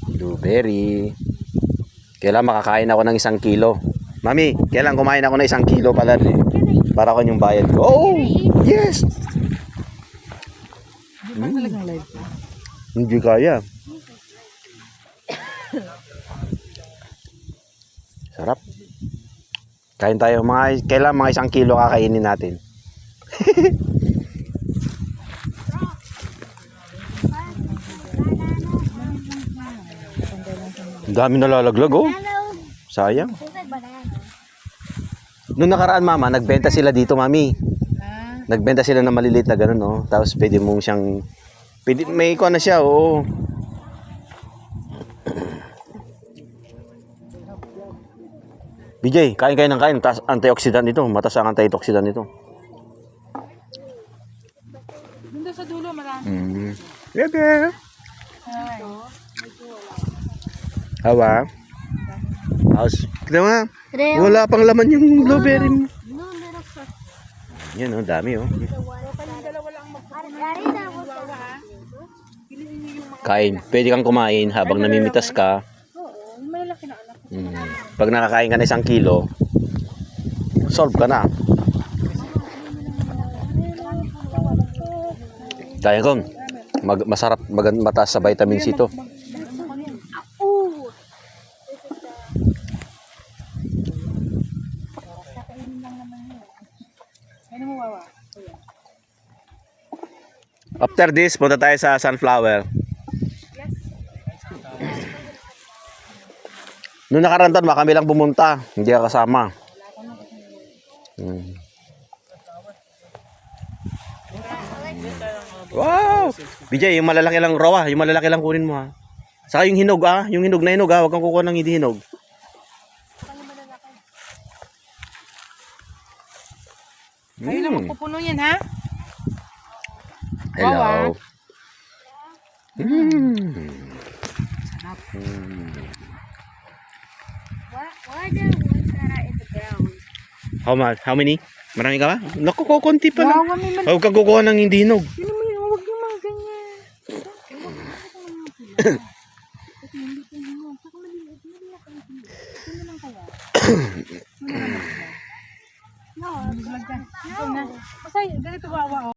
Blueberry. Kailan makakain ako ng 1 kilo? Mami, kailan kumain ako ng 1 kilo pala para ko yung bayad ko. Oh, yes. Hindi kaya. Sarap. Kain tayo kailan mga 1 kilo kakainin natin. Ang dami nalalaglag oh. Sayang. Noong nakaraan mama, nagbenta sila dito mami. Nagbenta sila ng maliliit na ganun oh. Tapos pwede mong siyang may ikuha na siya oh. BJ, kain kayo ng kain. Antioxidant ito. Matas ang antioxidant ito. Doon sa dulo marami. Bebe. Hawa. House. Kita nga. Wala pang laman yung blueberry mo. Yan oh, dami oh. Kain. Pwede kang kumain habang namimitas ka. Pag nakakain ka na 1 kilo, solve ka na. Dahil kong masarap mataas sa vitamin C to. After this, punta tayo sa sunflower. Noong nakaraan taon, kami lang pumunta. Hindi ka kasama. Wow! BJ, yung malalaki lang raw yung malalaki lang kunin mo ha. Saka yung hinog yung hinog na hinog huwag kang kukuha ng hindi hinog. Ayun lang magpupuno yan ha. Hello. What are the ones that are in the ground? How much? How many? Marami ka ba? Naku, konti pa lang. Wow, may Huwag kang kukuha ng hindi hinog. Yun naman yun, huwag yung mga ganyan. No. Basta ganito wawa.